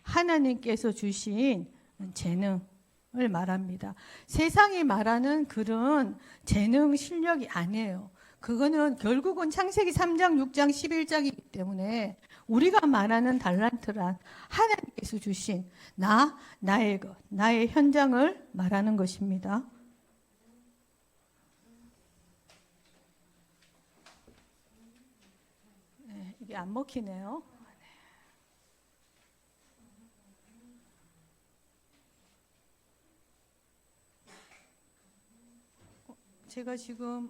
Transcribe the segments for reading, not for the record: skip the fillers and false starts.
하나님께서 주신 재능을 말합니다. 세상이 말하는 그런 재능 실력이 아니에요. 그거는 결국은 창세기 3장, 6장, 11장이기 때문에 우리가 말하는 달란트란 하나님께서 주신 나의 것, 나의 현장을 말하는 것입니다. 네, 이게 안 먹히네요. 제가 지금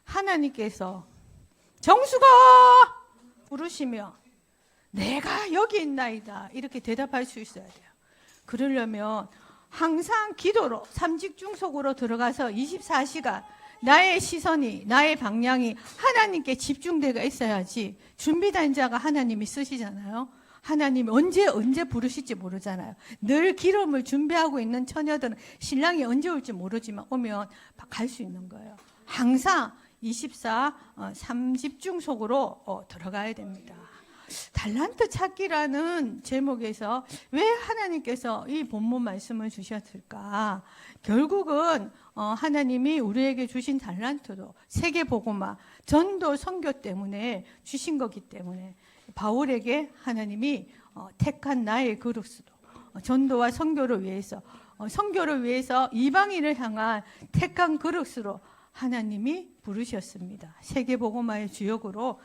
하나님께서 정수가 부르시며 내가 여기 있나이다 이렇게 대답할 수 있어야 돼요. 그러려면 항상 기도로 삼직중 속으로 들어가서 24시간 나의 시선이 나의 방향이 하나님께 집중되어 있어야지. 준비된 자가 하나님이 쓰시잖아요. 하나님이 언제 부르실지 모르잖아요. 늘 기름을 준비하고 있는 처녀들은 신랑이 언제 올지 모르지만 오면 갈 수 있는 거예요. 항상 3집중 속으로 들어가야 됩니다. 달란트 찾기라는 제목에서 왜 하나님께서 이 본문 말씀을 주셨을까? 결국은 하나님이 우리에게 주신 달란트도 세계복음화, 전도, 선교 때문에 주신 거기 때문에 바울에게 하나님이 택한 나의 그릇으로 전도와 선교를 위해서 이방인을 향한 택한 그릇으로 하나님이 부르셨습니다. 세계복음화의 주역으로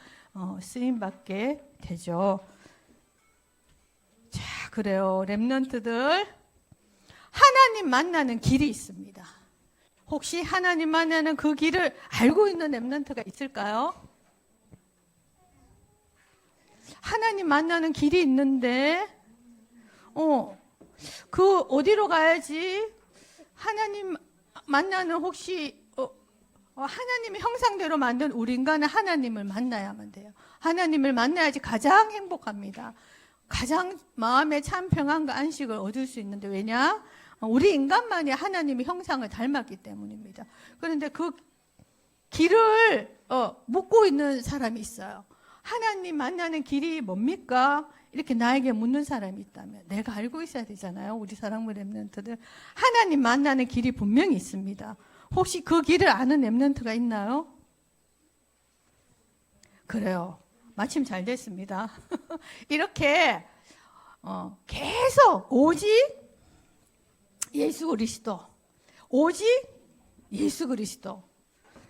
쓰임받게 되죠. 자, 그래요. 렘넌트들 하나님 만나는 길이 있습니다. 혹시 하나님 만나는 그 길을 알고 있는 렘넌트가 있을까요? 하나님 만나는 길이 있는데 그 어디로 가야지? 하나님 만나는 혹시 하나님의 형상대로 만든 우리 인간은 하나님을 만나야만 돼요. 하나님을 만나야지 가장 행복합니다. 가장 마음에 참 평안과 안식을 얻을 수 있는데 왜냐? 우리 인간만이 하나님의 형상을 닮았기 때문입니다. 그런데 그 길을 묻고 있는 사람이 있어요. 하나님 만나는 길이 뭡니까? 이렇게 나에게 묻는 사람이 있다면 내가 알고 있어야 되잖아요. 우리 사랑부 렘넌트들 하나님 만나는 길이 분명히 있습니다. 혹시 그 길을 아는 렘넌트가 있나요? 그래요. 마침 잘 됐습니다. 이렇게 계속 오직 예수 그리스도, 오직 예수 그리스도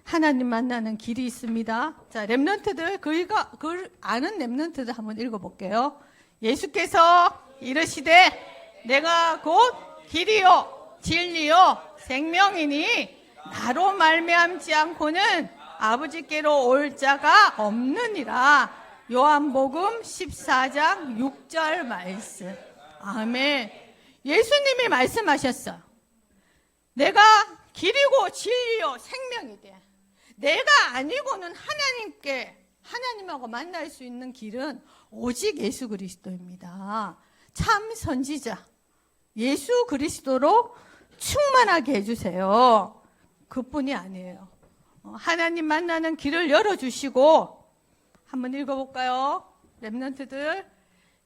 하나님 만나는 길이 있습니다. 자, 렘넌트들 그걸 아는 렘넌트들 한번 읽어볼게요. 예수께서 이르시되 내가 곧 길이요 진리요 생명이니 나로 말미암지 않고는 아버지께로 올 자가 없느니라. 요한복음 14장 6절 말씀. 아멘. 예수님이 말씀하셨어. 내가 길이고 진리요 생명이대. 내가 아니고는 하나님하고 만날 수 있는 길은 오직 예수 그리스도입니다. 참 선지자 예수 그리스도로 충만하게 해주세요. 그뿐이 아니에요. 하나님 만나는 길을 열어주시고 한번 읽어볼까요? 렘넌트들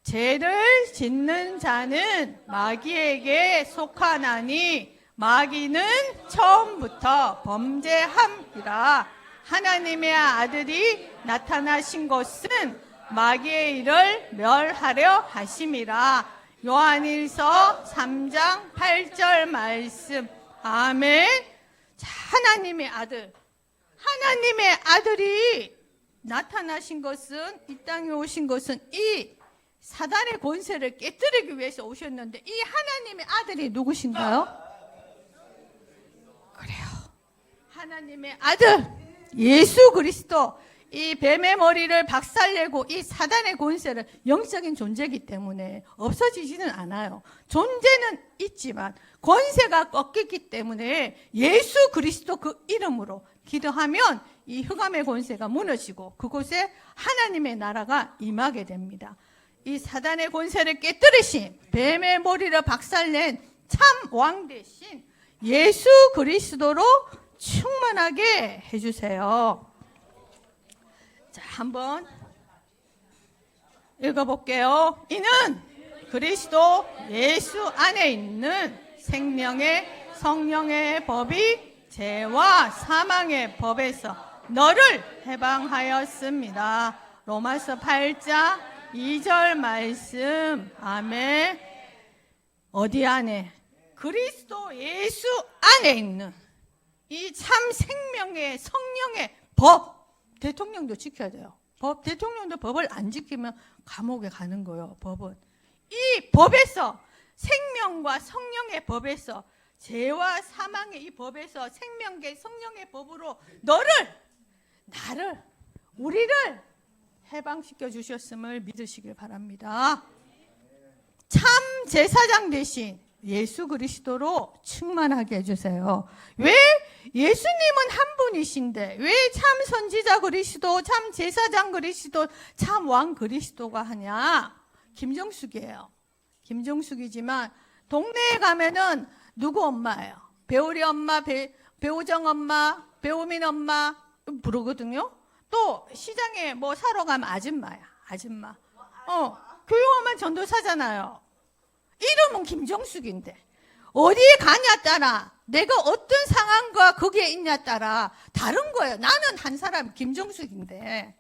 죄를 짓는 자는 마귀에게 속하나니 마귀는 처음부터 범죄함이라. 하나님의 아들이 나타나신 것은 마귀의 일을 멸하려 하심이라. 요한일서 3장 8절 말씀. 아멘. 자, 하나님의 아들이 나타나신 것은, 이 땅에 오신 것은 이 사단의 권세를 깨뜨리기 위해서 오셨는데 이 하나님의 아들이 누구신가요? 그래요. 하나님의 아들 예수 그리스도, 이 뱀의 머리를 박살내고 이 사단의 권세를, 영적인 존재이기 때문에 없어지지는 않아요. 존재는 있지만 권세가 꺾이기 때문에 예수 그리스도 그 이름으로 기도하면 이 흑암의 권세가 무너지고 그곳에 하나님의 나라가 임하게 됩니다. 이 사단의 권세를 깨뜨리신, 뱀의 머리를 박살낸 참 왕 대신 예수 그리스도로 충만하게 해주세요. 자, 한번 읽어볼게요. 이는 그리스도 예수 안에 있는 생명의 성령의 법이 죄와 사망의 법에서 너를 해방하였습니다. 로마서 8장 2절 말씀. 아멘. 어디 안에? 그리스도 예수 안에 있는 이 참 생명의 성령의 법. 대통령도 지켜야 돼요. 대통령도 법을 안 지키면 감옥에 가는 거예요. 법은. 이 법에서, 생명과 성령의 법에서, 죄와 사망의 이 법에서 생명계 성령의 법으로 나를, 우리를 해방시켜 주셨음을 믿으시길 바랍니다. 참 제사장 대신 예수 그리스도로 충만하게 해주세요. 왜? 예수님은 한 분이신데 왜 참 선지자 그리스도, 참 제사장 그리스도, 참 왕 그리스도가 하냐? 김정숙이에요. 김정숙이지만 동네에 가면은 누구 엄마예요? 배우리 엄마, 배우정 엄마, 배우민 엄마 부르거든요. 또 시장에 뭐 사러 가면 아줌마야. 아줌마. 교육엄마 전도사잖아요. 이름은 김정숙인데 어디에 가냐 따라, 내가 어떤 상황과 거기에 있냐 따라 다른 거예요. 나는 한 사람 김정숙인데.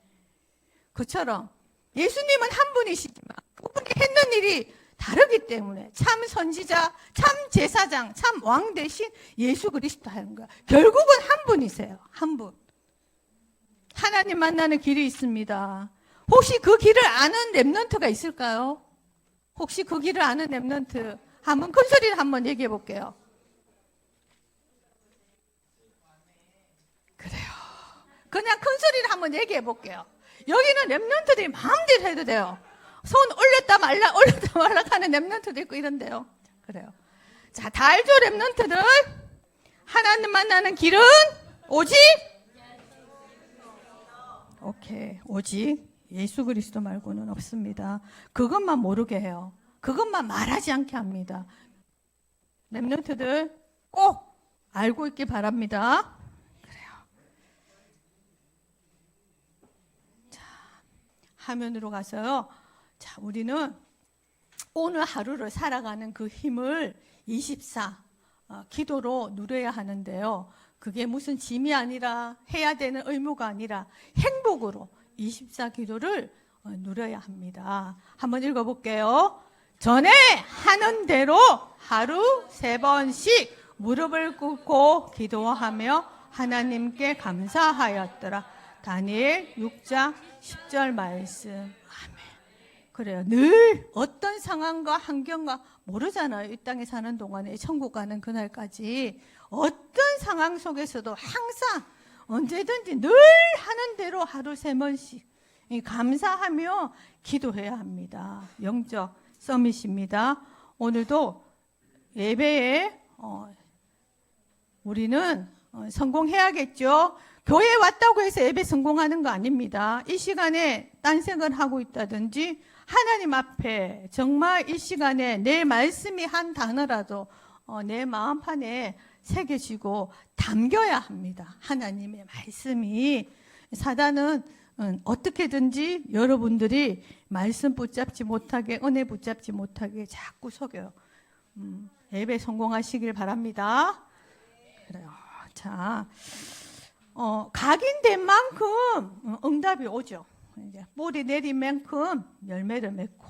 그처럼 예수님은 한 분이시지만 그분이 했는 일이 다르기 때문에 참 선지자, 참 제사장, 참 왕 대신 예수 그리스도 하는 거야. 결국은 한 분이세요. 한 분. 하나님 만나는 길이 있습니다. 혹시 그 길을 아는 렘넌트가 있을까요? 혹시 그 길을 아는 렘넌트 한번 큰 소리로 한번 얘기해 볼게요. 그래요. 그냥 큰 소리로 한번 얘기해 볼게요. 여기는 렘넌트들이 마음대로 해도 돼요. 손 올렸다 말라 하는 렘넌트도 있고 이런데요. 그래요. 자, 다 알죠, 렘넌트들? 하나님 만나는 길은 오직 오직 예수 그리스도 말고는 없습니다. 그것만 모르게 해요. 그것만 말하지 않게 합니다. 렘넌트들 꼭 알고 있기 바랍니다. 그래요. 자, 화면으로 가서요. 자, 우리는 오늘 하루를 살아가는 그 힘을 24 기도로 누려야 하는데요. 그게 무슨 짐이 아니라 해야 되는 의무가 아니라 행복으로 24 기도를 누려야 합니다. 한번 읽어볼게요. 전에 하는 대로 하루 3번씩 무릎을 꿇고 기도하며 하나님께 감사하였더라. 다니엘 6장 10절 말씀. 아멘. 그래요. 늘 어떤 상황과 환경과 모르잖아요. 이 땅에 사는 동안에 천국 가는 그날까지 어떤 상황 속에서도 항상 언제든지 늘 하는 대로 하루 3번씩 감사하며 기도해야 합니다. 영적 서밋입니다. 오늘도 예배에 우리는 성공해야겠죠. 교회에 왔다고 해서 예배 성공하는 거 아닙니다. 이 시간에 딴 생각을 하고 있다든지 하나님 앞에 정말 이 시간에 내 말씀이 한 단어라도 내 마음판에 새겨지고 담겨야 합니다. 하나님의 말씀이. 사단은 어떻게든지 여러분들이 말씀 붙잡지 못하게, 은혜 붙잡지 못하게 자꾸 속여요. 예배 성공하시길 바랍니다. 그래요. 자, 각인된 만큼 응답이 오죠. 이제 뿌리 내린 만큼 열매를 맺고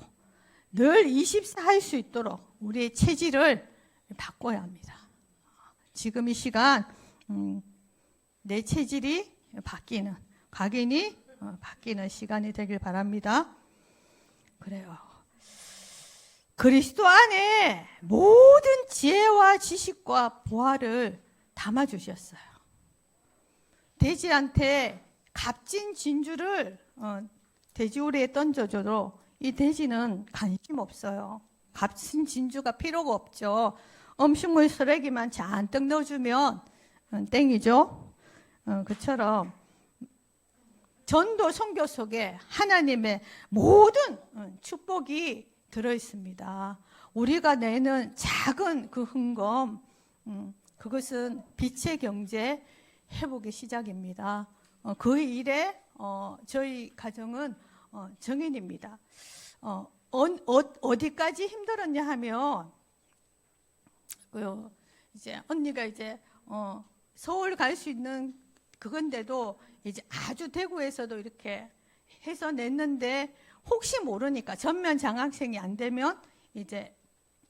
늘 24 할 수 있도록 우리의 체질을 바꿔야 합니다. 지금 이 시간 내 체질이 바뀌는, 각인이 바뀌는 시간이 되길 바랍니다. 그래요. 그리스도 안에 모든 지혜와 지식과 보화를 담아주셨어요. 돼지한테 값진 진주를 돼지우리에 던져줘도 이 돼지는 관심 없어요. 값진 진주가 필요가 없죠. 음식물 쓰레기만 잔뜩 넣어주면 땡이죠. 그처럼 전도 선교 속에 하나님의 모든 축복이 들어있습니다. 우리가 내는 작은 그 헌금, 그것은 빛의 경제, 회복의 시작입니다. 그 일에 저희 가정은 정인입니다. 어디까지 힘들었냐 하면 이제 언니가 이제 서울 갈 수 있는 그건데도 이제 아주 대구에서도 이렇게 해서 냈는데 혹시 모르니까 전면 장학생이 안 되면 이제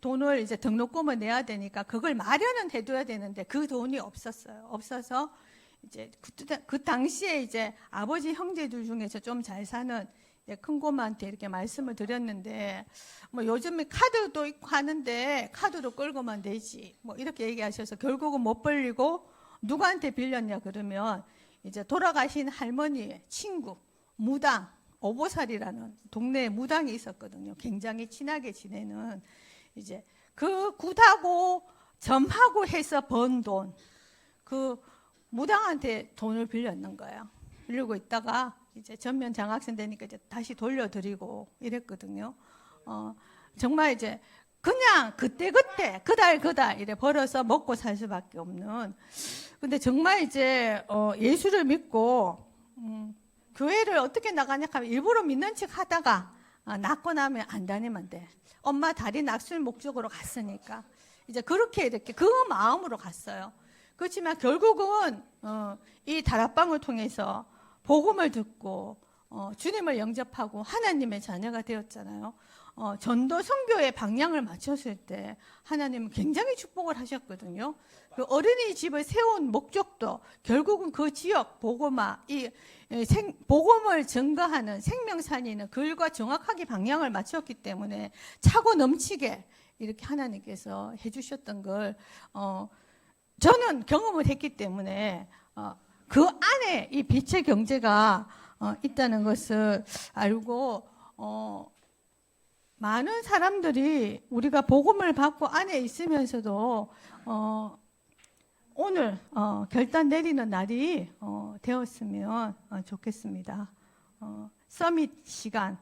돈을 이제 등록금을 내야 되니까 그걸 마련은 해둬야 되는데 그 돈이 없었어요. 없어서 이제 그 당시에 이제 아버지 형제들 중에서 좀 잘 사는 큰 고모한테 이렇게 말씀을 드렸는데 뭐 요즘에 카드도 있고 하는데 카드로 끌고만 되지 뭐 이렇게 얘기하셔서 결국은 못 벌리고 누구한테 빌렸냐 그러면 이제 돌아가신 할머니의 친구 무당 오보살이라는 동네에 무당이 있었거든요. 굉장히 친하게 지내는 이제 그 굿하고 점하고 해서 번 돈 그 무당한테 돈을 빌렸는 거예요. 빌리고 있다가 이제 전면 장학생 되니까 이제 다시 돌려드리고 이랬거든요. 정말 이제 그냥 그때 그달 이래 벌어서 먹고 살 수밖에 없는. 근데 정말 이제 예수를 믿고 교회를 어떻게 나가냐 하면 일부러 믿는 척 하다가 낳고 나면 안 다니면 돼. 엄마 다리 낙술 목적으로 갔으니까 이제 그렇게 이렇게 그 마음으로 갔어요. 그렇지만 결국은 이 다락방을 통해서 복음을 듣고 주님을 영접하고 하나님의 자녀가 되었잖아요. 전도 선교의 방향을 맞췄을 때 하나님은 굉장히 축복을 하셨거든요. 그 어린이집을 세운 목적도 결국은 그 지역 복음화, 복음을 증거하는 생명산이는 글과 정확하게 방향을 맞췄기 때문에 차고 넘치게 이렇게 하나님께서 해주셨던 걸 저는 경험을 했기 때문에 그 안에 이 빛의 경제가 있다는 것을 알고 많은 사람들이 우리가 복음을 받고 안에 있으면서도 오늘 결단 내리는 날이 되었으면 좋겠습니다. 서밋 시간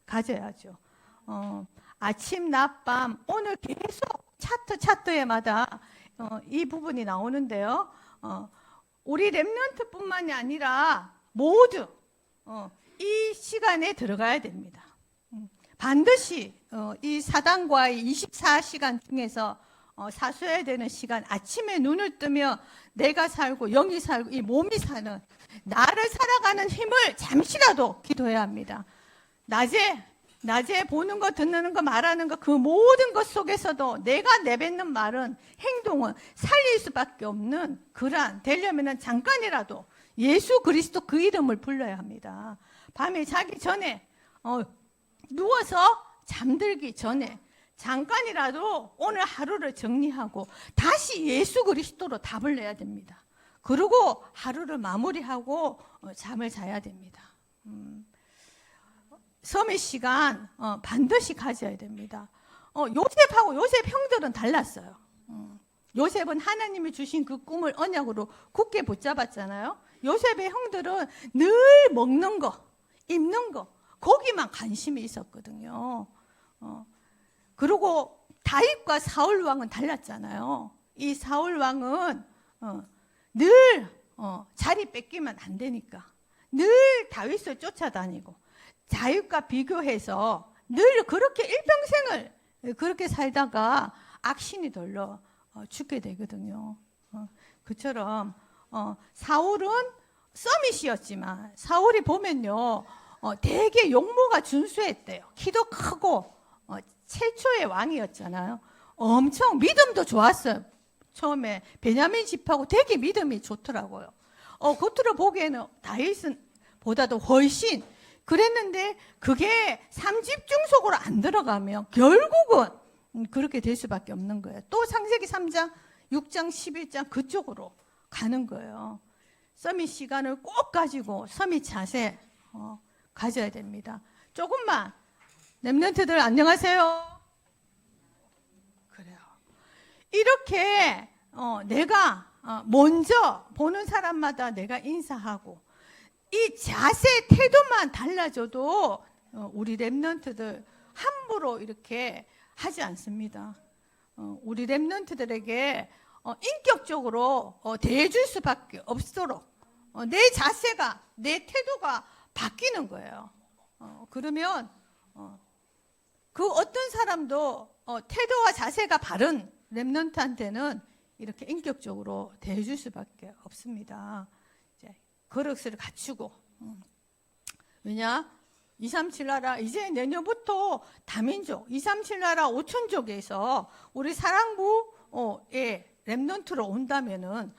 가져야죠. 아침, 낮, 밤 오늘 계속 차트에마다 이 부분이 나오는데요. 우리 렘넌트뿐만이 아니라 모두 이 시간에 들어가야 됩니다. 반드시 이 사단과의 24시간 중에서 사수해야 되는 시간, 아침에 눈을 뜨며 내가 살고 영이 살고 이 몸이 사는 나를 살아가는 힘을 잠시라도 기도해야 합니다. 낮에 보는 거, 듣는 거, 말하는 거 그 모든 것 속에서도 내가 내뱉는 말은 행동은 살릴 수밖에 없는 그러한 되려면 잠깐이라도 예수 그리스도 그 이름을 불러야 합니다. 밤에 자기 전에 누워서 잠들기 전에 잠깐이라도 오늘 하루를 정리하고 다시 예수 그리스도로 답을 내야 됩니다. 그리고 하루를 마무리하고 잠을 자야 됩니다. 서밋 시간 반드시 가져야 됩니다. 요셉하고 요셉 형들은 달랐어요. 요셉은 하나님이 주신 그 꿈을 언약으로 굳게 붙잡았잖아요. 요셉의 형들은 늘 먹는 거, 입는 거 거기만 관심이 있었거든요. 그리고 다윗과 사울 왕은 달랐잖아요. 이 사울 왕은 늘 자리 뺏기면 안 되니까 늘 다윗을 쫓아다니고 다윗과 비교해서 늘 그렇게 일평생을 그렇게 살다가 악신이 돌려 죽게 되거든요. 그처럼 사울은 서밋이었지만 사울이 보면요 되게 용모가 준수했대요. 키도 크고 최초의 왕이었잖아요. 엄청 믿음도 좋았어요. 처음에 베냐민 집하고 되게 믿음이 좋더라고요. 겉으로 보기에는 다윗은 보다도 훨씬 그랬는데 그게 3집 중속으로 안 들어가면 결국은 그렇게 될 수밖에 없는 거예요. 또 창세기 3장, 6장, 11장 그쪽으로 가는 거예요. 서밋 시간을 꼭 가지고 서밋 자세 가져야 됩니다. 조금만 렘넌트들 안녕하세요. 그래요. 이렇게 내가 먼저 보는 사람마다 내가 인사하고 이 자세 태도만 달라져도 우리 렘넌트들 함부로 이렇게 하지 않습니다. 우리 렘넌트들에게 인격적으로 대해줄 수밖에 없도록 내 자세가, 내 태도가 바뀌는 거예요. 그러면 그 어떤 사람도 태도와 자세가 바른 렘넌트한테는 이렇게 인격적으로 대해줄 수밖에 없습니다. 이제 그릇을 갖추고 왜냐? 237 나라 이제 내년부터 다민족 237 나라 5천족에서 우리 사랑부의 렘넌트로 온다면은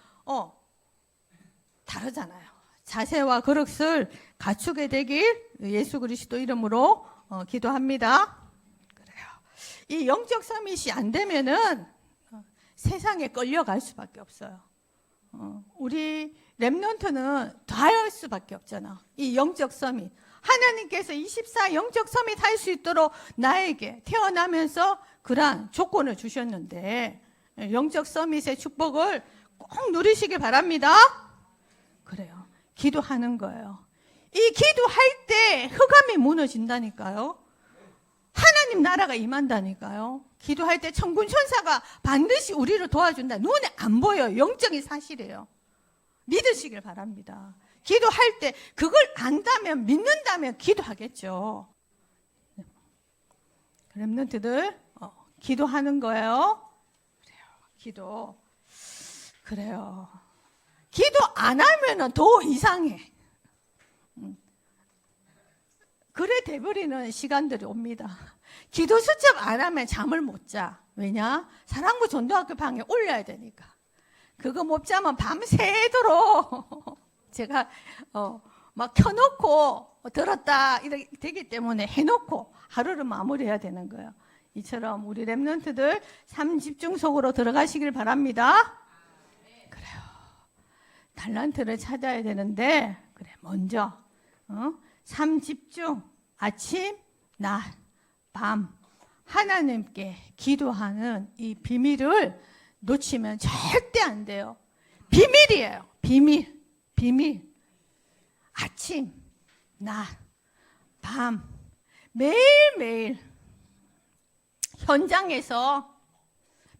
다르잖아요. 자세와 그릇을 갖추게 되길 예수 그리스도 이름으로 기도합니다. 그래요. 이 영적 서밋이 안 되면은 세상에 끌려갈 수밖에 없어요. 우리 렘넌트는 더 할 수밖에 없잖아. 이 영적 서밋. 하나님께서 24 영적 서밋 할 수 있도록 나에게 태어나면서 그러한 조건을 주셨는데 영적 서밋의 축복을 꼭 누리시길 바랍니다. 그래요. 기도하는 거예요. 이 기도할 때 흑암이 무너진다니까요. 하나님 나라가 임한다니까요. 기도할 때 천군 천사가 반드시 우리를 도와준다. 눈에 안 보여요. 영적인 사실이에요. 믿으시길 바랍니다. 기도할 때 그걸 안다면 믿는다면 기도하겠죠. 렘넌트들 기도하는 거예요. 그래요. 기도. 그래요. 기도 안 하면은 더 이상해. 그래 돼버리는 시간들이 옵니다. 기도 수첩 안 하면 잠을 못 자. 왜냐? 사랑부 전도학교 방에 올려야 되니까. 그거 못 자면 밤새도록 제가 막 켜놓고 들었다 이렇게 되기 때문에 해놓고 하루를 마무리해야 되는 거예요. 이처럼 우리 렘넌트들 삶 집중 속으로 들어가시길 바랍니다. 그래요. 달란트를 찾아야 되는데 그래 먼저 삶 집중 아침, 낮, 밤 하나님께 기도하는 이 비밀을 놓치면 절대 안 돼요. 비밀이에요. 비밀. 아침, 낮, 밤 매일매일 현장에서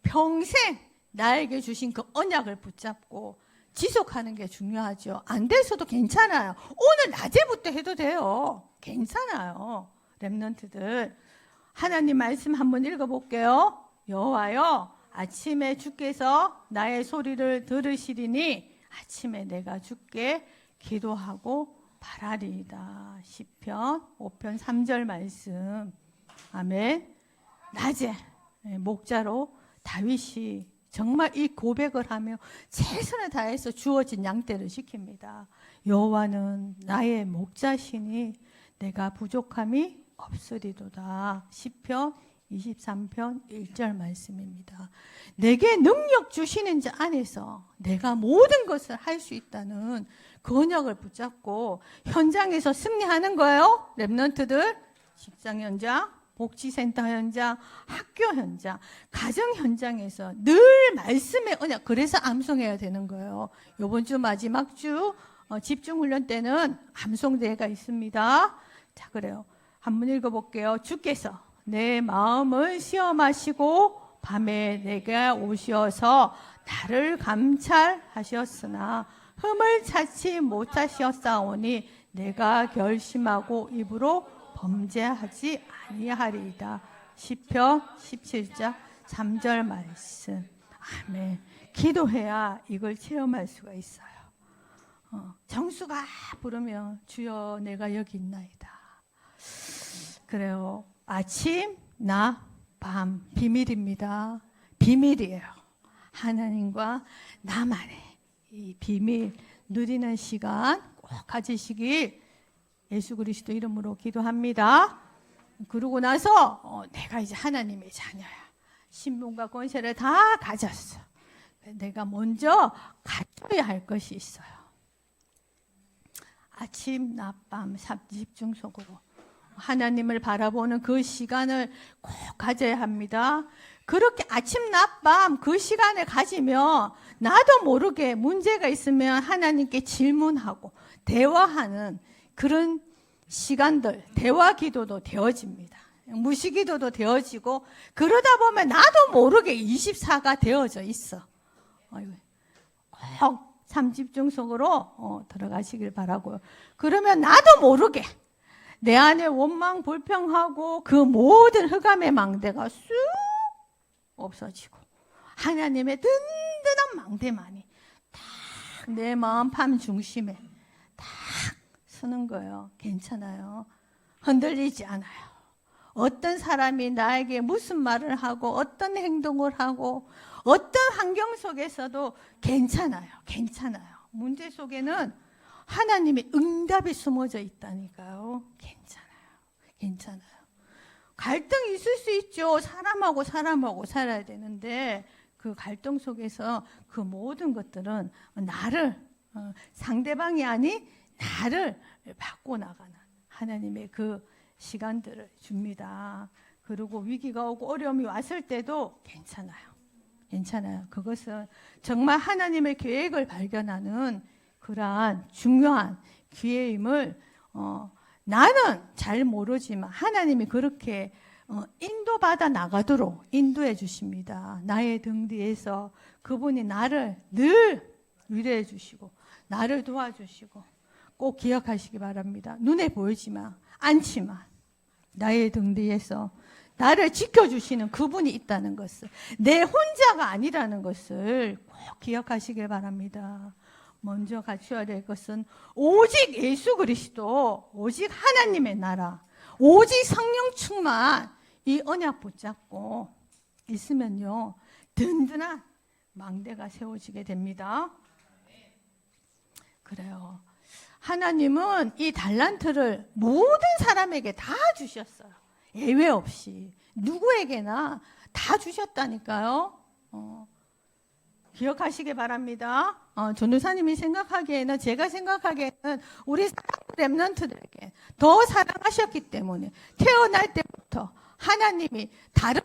평생 나에게 주신 그 언약을 붙잡고 지속하는 게 중요하죠. 안 돼서도 괜찮아요. 오늘 낮에부터 해도 돼요. 괜찮아요. 렘넌트들 하나님 말씀 한번 읽어볼게요. 여호와여 아침에 주께서 나의 소리를 들으시리니 아침에 내가 주께 기도하고 바라리이다. 시편 5편 3절 말씀. 아멘. 낮에 목자로 다윗이 정말 이 고백을 하며 최선을 다해서 주어진 양떼를 지킵니다. 여호와는 나의 목자시니 내가 부족함이 없으리도다. 시편 23편 1절 말씀입니다. 내게 능력 주시는 자 안에서 내가 모든 것을 할 수 있다는 그 언약을 붙잡고 현장에서 승리하는 거예요. 렘넌트들 직장 현장, 복지센터 현장, 학교 현장, 가정 현장에서 늘 말씀의 언약. 그래서 암송해야 되는 거예요. 이번 주 마지막 주 집중훈련 때는 암송대회가 있습니다. 자, 그래요. 한번 읽어볼게요. 주께서 내 마음을 시험하시고 밤에 내게 오셔서 나를 감찰하셨으나 흠을 찾지 못하셨사오니 내가 결심하고 입으로 범죄하지 아니하리이다. 시편 17장 3절 말씀. 아멘. 기도해야 이걸 체험할 수가 있어요. 정수가 부르면 주여 내가 여기 있나이다. 그래요. 아침, 낮, 밤 비밀입니다. 비밀이에요. 하나님과 나만의 이 비밀 누리는 시간 꼭 가지시길 예수 그리스도 이름으로 기도합니다. 그러고 나서 내가 이제 하나님의 자녀야. 신분과 권세를 다 가졌어. 내가 먼저 갖춰야 할 것이 있어요. 아침, 낮, 밤 집중 속으로 하나님을 바라보는 그 시간을 꼭 가져야 합니다. 그렇게 아침, 낮, 밤 그 시간을 가지면 나도 모르게 문제가 있으면 하나님께 질문하고 대화하는 그런 시간들, 대화 기도도 되어집니다. 무시 기도도 되어지고 그러다 보면 나도 모르게 24가 되어져 있어. 꼭 삼집중 속으로 들어가시길 바라고요. 그러면 나도 모르게 내 안에 원망, 불평하고 그 모든 흑암의 망대가 쑥 없어지고 하나님의 든든한 망대만이 딱 내 마음 팜 중심에 딱 서는 거예요. 괜찮아요. 흔들리지 않아요. 어떤 사람이 나에게 무슨 말을 하고 어떤 행동을 하고 어떤 환경 속에서도 괜찮아요. 괜찮아요. 문제 속에는 하나님의 응답이 숨어져 있다니까요. 괜찮아요. 괜찮아요. 갈등이 있을 수 있죠. 사람하고 살아야 되는데 그 갈등 속에서 그 모든 것들은 나를 상대방이 아닌 나를 바꿔나가는 하나님의 그 시간들을 줍니다. 그리고 위기가 오고 어려움이 왔을 때도 괜찮아요. 괜찮아요. 그것은 정말 하나님의 계획을 발견하는 그러한 중요한 기회임을 나는 잘 모르지만 하나님이 그렇게 인도받아 나가도록 인도해 주십니다. 나의 등 뒤에서 그분이 나를 늘 위로해 주시고 나를 도와주시고 꼭 기억하시기 바랍니다. 눈에 보이지만 않지만 나의 등 뒤에서 나를 지켜주시는 그분이 있다는 것을, 내 혼자가 아니라는 것을 꼭 기억하시길 바랍니다. 먼저 갖춰야 될 것은 오직 예수 그리스도, 오직 하나님의 나라, 오직 성령 충만, 이 언약 붙잡고 있으면요 든든한 망대가 세워지게 됩니다. 그래요. 하나님은 이 달란트를 모든 사람에게 다 주셨어요. 예외 없이 누구에게나 다 주셨다니까요. 기억하시기 바랍니다. 전도사님이 생각하기에는, 제가 생각하기에는 우리 렘넌트들에게 더 사랑하셨기 때문에 태어날 때부터 하나님이 다른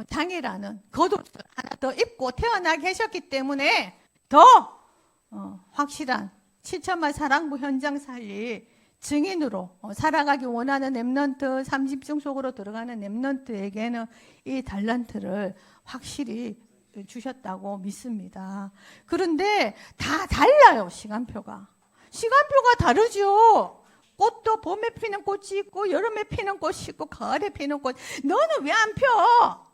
장이라는 겉옷을 하나 더 입고 태어나게 하셨기 때문에 더 확실한 7천만 사랑부 현장 살리 증인으로 살아가기 원하는 렘넌트, 삼집중 속으로 들어가는 렘넌트에게는 이 달란트를 확실히 주셨다고 믿습니다. 그런데 다 달라요. 시간표가 다르죠. 꽃도 봄에 피는 꽃이 있고 여름에 피는 꽃이 있고 가을에 피는 꽃. 너는 왜 안 펴?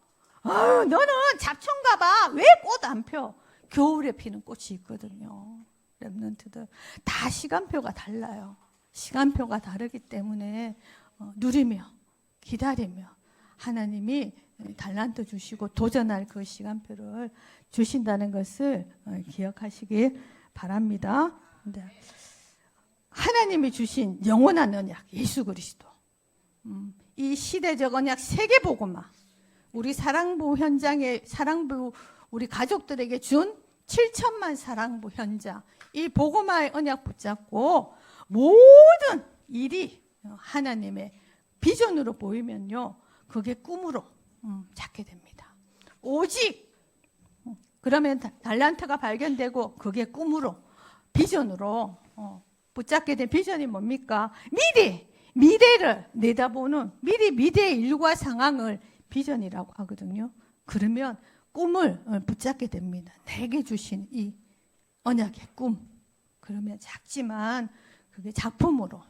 너는 잡초인가 봐. 왜 꽃 안 펴? 겨울에 피는 꽃이 있거든요. 렘넌트들 다 시간표가 달라요. 시간표가 다르기 때문에 누리며 기다리며 하나님이 달란트 주시고 도전할 그 시간표를 주신다는 것을 기억하시길 바랍니다. 하나님이 주신 영원한 언약 예수 그리스도, 이 시대적 언약 세계복음화, 우리 사랑부 현장에 사랑부 우리 가족들에게 준 7천만 사랑부 현장, 이 복음화의 언약 붙잡고 모든 일이 하나님의 비전으로 보이면요 그게 꿈으로 찾게 됩니다. 오직 그러면 달란트가 발견되고 그게 꿈으로 비전으로 붙잡게 된 비전이 뭡니까? 미래를 내다보는 미래의 일과 상황을 비전이라고 하거든요. 그러면 꿈을 붙잡게 됩니다. 내게 주신 이 언약의 꿈, 그러면 작지만 그게 작품으로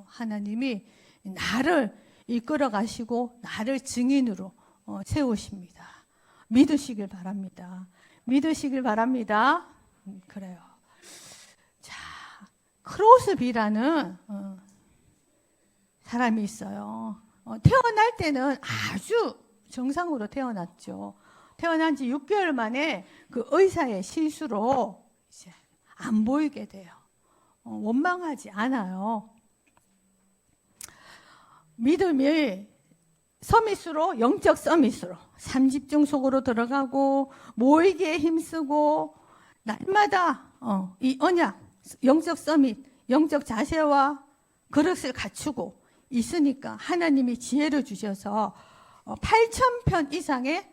하나님이 나를 이끌어 가시고 나를 증인으로 세우십니다. 믿으시길 바랍니다. 믿으시길 바랍니다. 그래요. 자, 크로스비라는 사람이 있어요. 태어날 때는 아주 정상으로 태어났죠. 태어난 지 6개월 만에 그 의사의 실수로 이제 안 보이게 돼요. 원망하지 않아요. 믿음이 서밋으로, 영적 서밋으로 삼집중 속으로 들어가고 모이기에 힘쓰고 날마다 이 언약, 영적 서밋, 영적 자세와 그릇을 갖추고 있으니까 하나님이 지혜를 주셔서 8,000편 이상의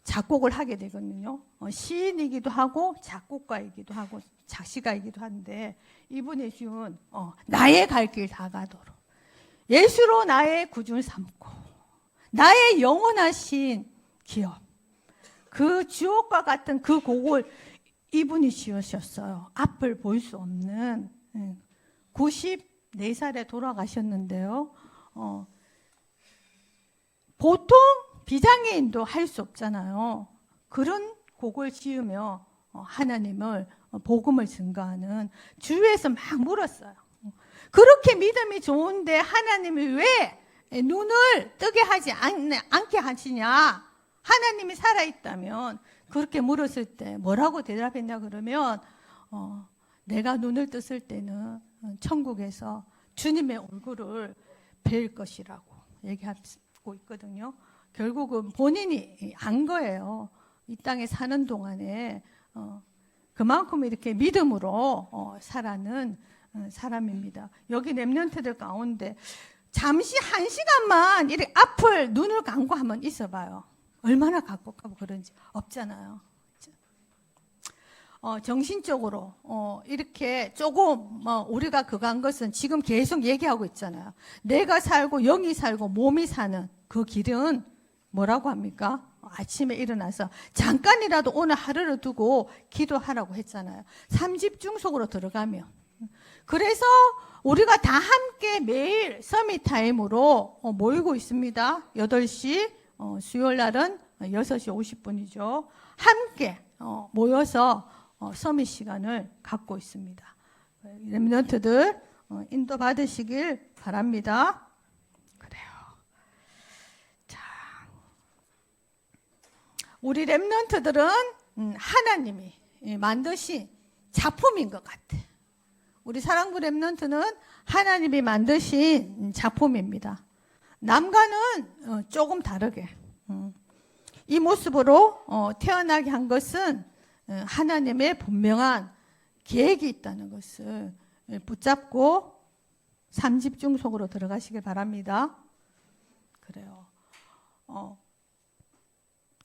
작곡을 하게 되거든요. 시인이기도 하고 작곡가이기도 하고 작시가이기도 한데, 이분이 지은 나의 갈 길 다 가도록 예수로 나의 구주를 삼고 나의 영원하신 기업, 그 주옥과 같은 그 곡을 이분이 지으셨어요. 앞을 볼 수 없는 94살에 돌아가셨는데요. 보통 비장애인도 할 수 없잖아요. 그런 곡을 지으며 하나님을 복음을 증거하는 주위에서 막 물었어요. 그렇게 믿음이 좋은데 하나님이 왜 눈을 뜨게 하지 않게 하시냐? 하나님이 살아있다면 그렇게 물었을 때 뭐라고 대답했냐 그러면 내가 눈을 떴을 때는 천국에서 주님의 얼굴을 뵐 것이라고 얘기하고 있거든요. 결국은 본인이 안 거예요. 이 땅에 사는 동안에 그만큼 이렇게 믿음으로 살아는 사람입니다. 여기 렘넌트들 가운데 잠시 1시간만 이렇게 앞을 눈을 감고 한번 있어봐요. 얼마나 가깝고 그런지 없잖아요. 정신적으로 이렇게 조금 우리가 그거 한 것은 지금 계속 얘기하고 있잖아요. 내가 살고 영이 살고 몸이 사는 그 길은 뭐라고 합니까? 아침에 일어나서 잠깐이라도 오늘 하루를 두고 기도하라고 했잖아요. 3집중 속으로 들어가면. 그래서 우리가 다 함께 매일 서밋 타임으로 모이고 있습니다. 8시, 수요일 날은 6시 50분이죠. 함께 모여서 서밋 시간을 갖고 있습니다. 렘넌트들 인도 받으시길 바랍니다. 그래요. 자, 우리 렘넌트들은 하나님이 만드신 작품인 것 같아. 우리 사랑부 렘넌트는 하나님이 만드신 작품입니다. 남과는 조금 다르게 이 모습으로 태어나게 한 것은 하나님의 분명한 계획이 있다는 것을 붙잡고 3집중 속으로 들어가시길 바랍니다. 그래요.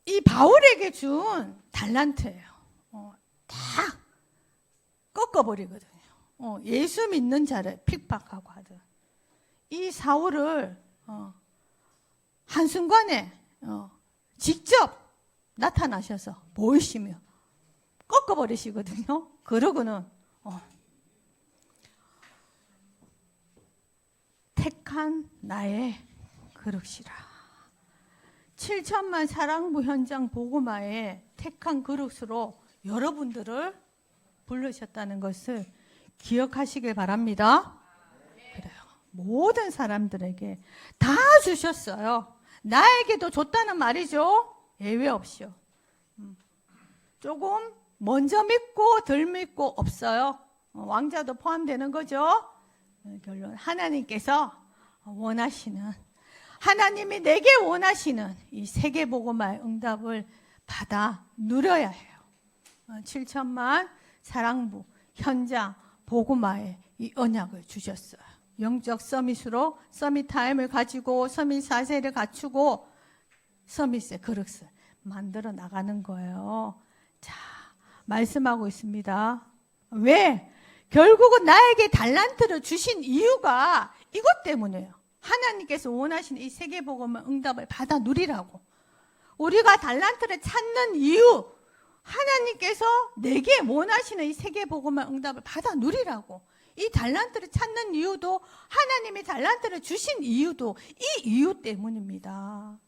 이 바울에게 준 달란트예요. 다 꺾어버리거든요. 예수 믿는 자를 핍박하고 하든 이 사울을 한순간에 직접 나타나셔서 보이시며 꺾어버리시거든요. 그러고는 택한 나의 그릇이라. 7천만 사랑부 현장 복음화에 택한 그릇으로 여러분들을 부르셨다는 것을 기억하시길 바랍니다. 그래요. 모든 사람들에게 다 주셨어요. 나에게도 줬다는 말이죠. 예외 없이요. 조금 먼저 믿고 덜 믿고 없어요. 왕자도 포함되는 거죠. 결론 하나님께서 원하시는, 하나님이 내게 원하시는 이 세계복음화의 응답을 받아 누려야 해요. 7천만 사랑부 현장 복음화에 이 언약을 주셨어요. 영적 서밋으로 서밋 타임을 가지고 서밋 사세를 갖추고 서밋의 그릇을 만들어 나가는 거예요. 자, 말씀하고 있습니다. 왜? 결국은 나에게 달란트를 주신 이유가 이것 때문이에요. 하나님께서 원하시는 이 세계복음의 응답을 받아 누리라고. 우리가 달란트를 찾는 이유, 하나님께서 내게 원하시는 이 세계복음의 응답을 받아 누리라고. 이 달란트를 찾는 이유도, 하나님이 달란트를 주신 이유도 이 이유 때문입니다.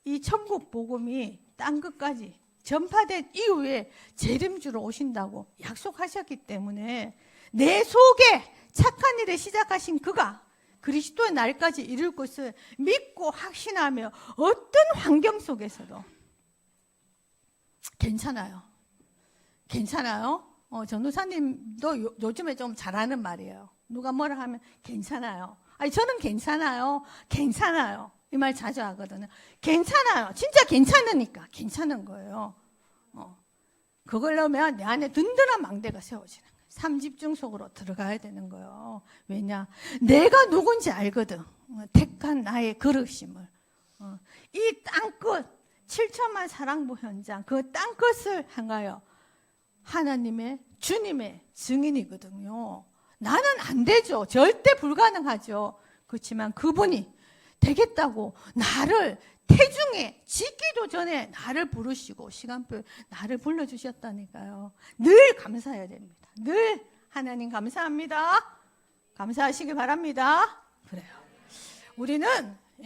이 천국 복음이 땅 끝까지 전파된 이후에 재림주로 오신다고 약속하셨기 때문에 내 속에 착한 일을 시작하신 그가 그리스도의 날까지 이룰 것을 믿고 확신하며 어떤 환경 속에서도 괜찮아요. 괜찮아요. 전도사님도 요즘에 좀 잘하는 말이에요. 누가 뭐라 하면 괜찮아요. 아니, 저는 괜찮아요. 괜찮아요. 이 말 자주 하거든요. 괜찮아요. 진짜 괜찮으니까 괜찮은 거예요. 그걸로면 내 안에 든든한 망대가 세워지는 거예요. 3집중 속으로 들어가야 되는 거예요. 왜냐? 내가 누군지 알거든. 택한 나의 그릇임을. 이 땅끝 7천만 사랑부 현장 그 땅끝을 향하여 하나님의 주님의 증인이거든요. 나는 안 되죠. 절대 불가능하죠. 그렇지만 그분이 되겠다고 나를 태중에 짓기도 전에 나를 부르시고 시간표 나를 불러주셨다니까요. 늘 감사해야 됩니다. 늘 하나님 감사합니다. 감사하시기 바랍니다. 그래요. 우리는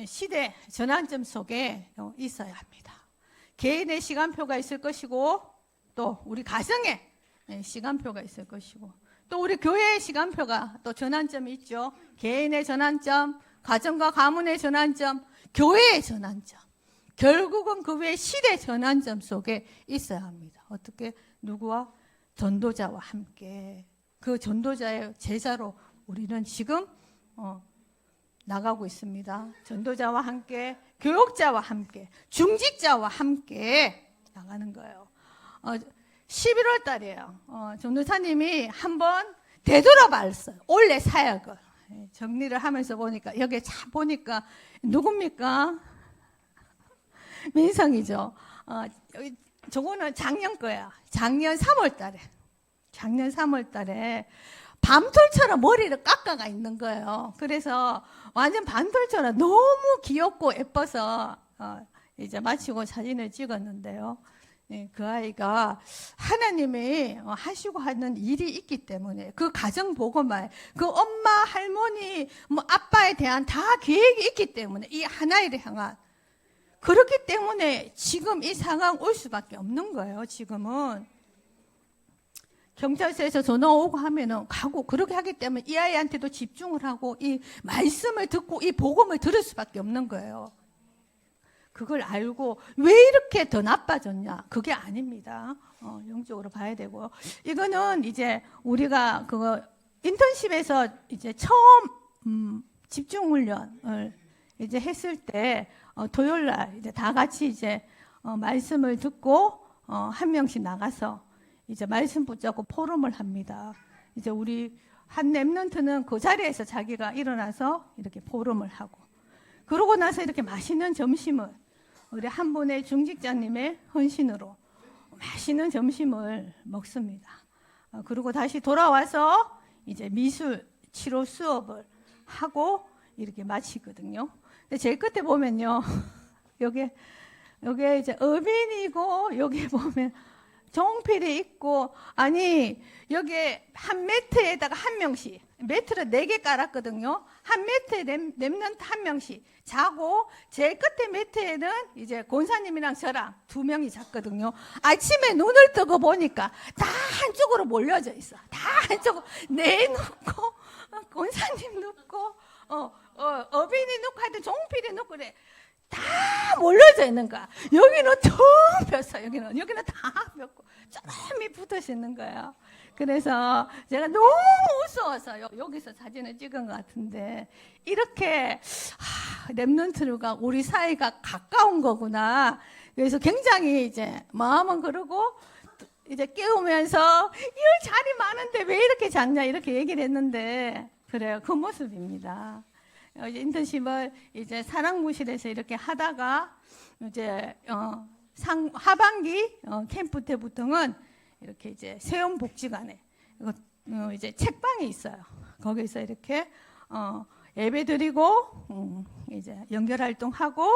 시대 전환점 속에 있어야 합니다. 개인의 시간표가 있을 것이고 또 우리 가정에 시간표가 있을 것이고 또 우리 교회의 시간표가 또 전환점이 있죠. 개인의 전환점, 가정과 가문의 전환점, 교회의 전환점. 결국은 그 외 시대 전환점 속에 있어야 합니다. 어떻게? 누구와? 전도자와 함께. 그 전도자의 제자로 우리는 지금 나가고 있습니다. 전도자와 함께, 교육자와 함께, 중직자와 함께 나가는 거예요. 11월 달이에요. 전도사님이 한번 되돌아봤어요. 올해 사역을. 정리를 하면서 보니까, 여기 차 보니까, 누굽니까? 민성이죠. 저거는 작년 거야. 작년 3월 달에. 작년 3월 달에 밤톨처럼 머리를 깎아가 있는 거예요. 그래서 완전 밤톨처럼 너무 귀엽고 예뻐서 이제 마치고 사진을 찍었는데요. 그 아이가 하나님이 하시고 하는 일이 있기 때문에 그 가정 보고만 그 엄마, 할머니, 뭐 아빠에 대한 다 계획이 있기 때문에 이 하나이를 향한 그렇기 때문에 지금 이 상황 올 수밖에 없는 거예요. 지금은 경찰서에서 전화 오고 하면은 가고 그렇게 하기 때문에 이 아이한테도 집중을 하고 이 말씀을 듣고 이 복음을 들을 수밖에 없는 거예요. 그걸 알고 왜 이렇게 더 나빠졌냐? 그게 아닙니다. 영적으로 봐야 되고요. 이거는 이제 우리가 그거 인턴십에서 이제 처음 집중훈련을 이제 했을 때 토요일 날 이제 다 같이 이제 말씀을 듣고 한 명씩 나가서 이제 말씀 붙잡고 포럼을 합니다. 이제 우리 한 랩런트는 그 자리에서 자기가 일어나서 이렇게 포럼을 하고 그러고 나서 이렇게 맛있는 점심을 우리 한 분의 중직자님의 헌신으로 맛있는 점심을 먹습니다. 그리고 다시 돌아와서 이제 미술 치료 수업을 하고 이렇게 마치거든요. 근데 제일 끝에 보면요, 여기 이제 어빈이고 여기 보면 종필이 있고 아니 여기 한 매트에다가 한 명씩 매트를 4개 깔았거든요. 한 매트에 랩런트 한 명씩 자고 제일 끝에 매트에는 이제 권사님이랑 저랑 2명이 잤거든요. 아침에 눈을 뜨고 보니까 다 한쪽으로 몰려져 있어. 다 한쪽으로 내 눕고 권사님 눕고 어빈이 눕고 하여튼 종필이 눕고 그래. 다 몰려져 있는 거야. 여기는 텅 폈어. 여기는 다 폈고 쪼름이 붙어서 있는 거예요. 그래서 제가 너무 무서워서 여기서 사진을 찍은 것 같은데 이렇게 랩런트가 우리 사이가 가까운 거구나. 그래서 굉장히 이제 마음은 그러고 이제 깨우면서 이 자리 많은데 왜 이렇게 작냐 이렇게 얘기를 했는데 그래요. 그 모습입니다. 인턴십을 이제 사랑무실에서 이렇게 하다가 이제 하반기 캠프 때부터는 이렇게 이제 세움복지관에 이제 책방이 있어요. 거기서 이렇게 예배드리고 이제 연결활동하고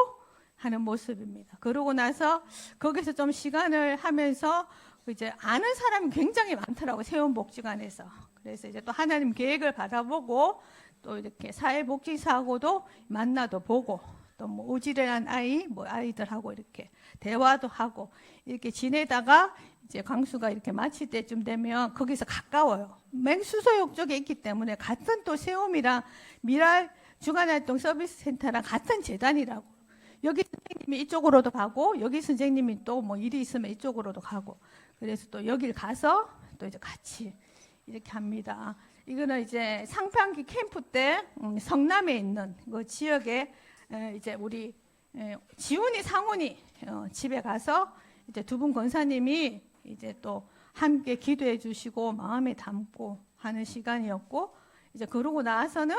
하는 모습입니다. 그러고 나서 거기서 좀 시간을 하면서 이제 아는 사람이 굉장히 많더라고 세움복지관에서. 그래서 이제 또 하나님 계획을 받아보고 또 이렇게 사회복지사하고도 만나도 보고 또 뭐 오지랖한 아이 뭐 아이들하고 이렇게 대화도 하고 이렇게 지내다가 이제 광수가 이렇게 마칠 때쯤 되면 거기서 가까워요. 맹수소역 쪽에 있기 때문에 같은 또 세움이랑 미랄 주간활동 서비스센터랑 같은 재단이라고. 여기 선생님이 이쪽으로도 가고 여기 선생님이 또 뭐 일이 있으면 이쪽으로도 가고 그래서 또 여길 가서 또 이제 같이 이렇게 합니다. 이거는 이제 상반기 캠프 때 성남에 있는 그 지역에 이제 우리 지훈이 상훈이 집에 가서 이제 2분 권사님이 이제 또 함께 기도해 주시고 마음에 담고 하는 시간이었고 이제 그러고 나서는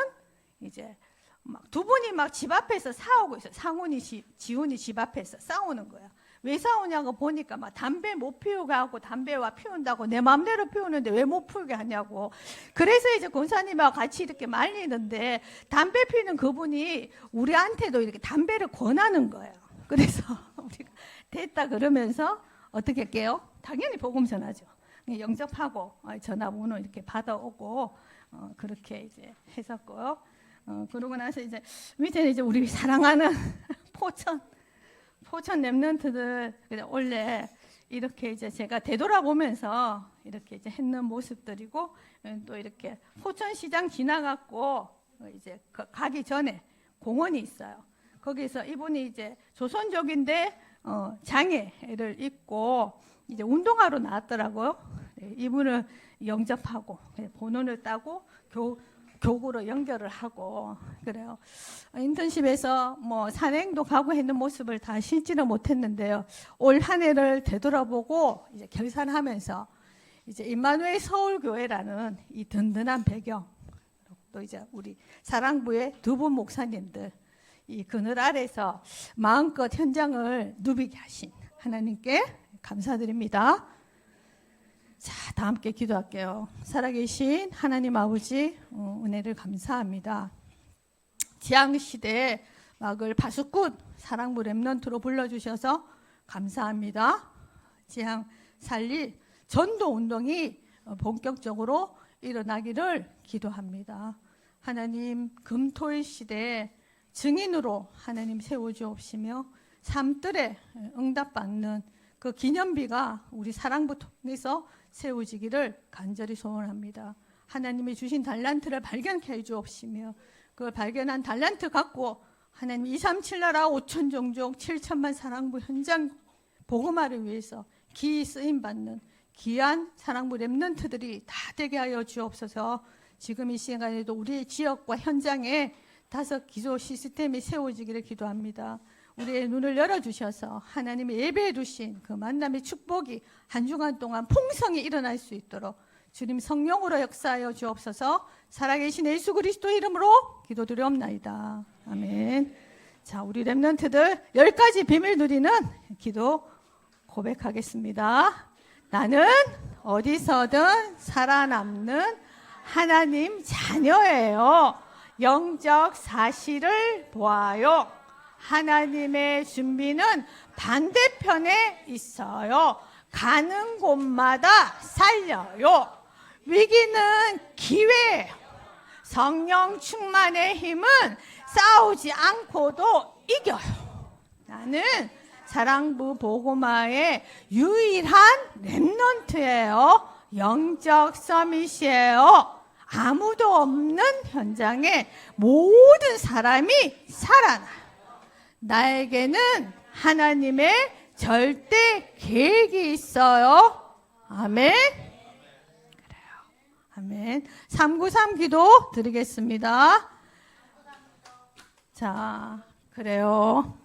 이제 막 2분이 막 집 앞에서 싸우고 있어요. 상훈이 지훈이 집 앞에서 싸우는 거야. 왜 싸우냐고 보니까 막 담배 못 피우게 하고 담배와 피운다고 내 마음대로 피우는데 왜 못 피우게 하냐고. 그래서 이제 권사님하고 같이 이렇게 말리는데 담배 피우는 그분이 우리한테도 이렇게 담배를 권하는 거예요. 그래서 우리가 됐다 그러면서 어떻게 할게요? 당연히 복음 전하죠. 영접하고 전화번호 이렇게 받아오고 그렇게 이제 했었고요. 그러고 나서 이제 밑에는 이제 우리 사랑하는 포천 랩런트들 원래 이렇게 이제 제가 되돌아보면서 이렇게 이제 했는 모습들이고 또 이렇게 포천시장 지나갔고 이제 가기 전에 공원이 있어요. 거기서 이분이 이제 조선족인데 장애를 입고 이제 운동하러 나왔더라고요. 이분을 영접하고 번호를 따고 교구로 연결을 하고 그래요. 인턴십에서 뭐 산행도 가고 했는 모습을 다 실지는 못했는데요. 올 한 해를 되돌아보고 이제 결산하면서 이제 임마누엘 서울교회라는 이 든든한 배경, 또 이제 우리 사랑부의 두 분 목사님들 이 그늘 아래서 마음껏 현장을 누비게 하신 하나님께 감사드립니다. 자, 다 함께 기도할게요. 살아계신 하나님 아버지 은혜를 감사합니다. 지향시대 막을 바수꾼 사랑부 랩런트로 불러주셔서 감사합니다. 지향 살릴 전도 운동이 본격적으로 일어나기를 기도합니다. 하나님 금토일 시대에 증인으로 하나님 세워주옵시며 삶들에 응답받는 그 기념비가 우리 사랑부 통해서 세워지기를 간절히 소원합니다. 하나님이 주신 달란트를 발견케 해주옵시며 그걸 발견한 달란트 갖고 하나님 237 나라 5천 종족 7천만 사랑부 현장 복음화를 위해서 기이 쓰임받는 귀한 사랑부 랩런트들이 다 되게 하여 주옵소서. 지금 이 시간에도 우리 지역과 현장에 5 기조 시스템이 세워지기를 기도합니다. 우리의 눈을 열어주셔서 하나님이 예배해 두신 그 만남의 축복이 한 주간 동안 풍성히 일어날 수 있도록 주님 성령으로 역사하여 주옵소서. 살아계신 예수 그리스도 이름으로 기도드리옵나이다. 아멘. 자, 우리 랩런트들 10가지 비밀 누리는 기도 고백하겠습니다. 나는 어디서든 살아남는 하나님 자녀예요. 영적 사실을 보아요. 하나님의 준비는 반대편에 있어요. 가는 곳마다 살려요. 위기는 기회예요. 성령 충만의 힘은 싸우지 않고도 이겨요. 나는 사랑부 복음화의 유일한 랩런트예요. 영적 서밋이에요. 아무도 없는 현장에 모든 사람이 살아나요. 나에게는 하나님의 절대 계획이 있어요. 아멘. 그래요. 아멘. 393 기도 드리겠습니다. 자, 그래요.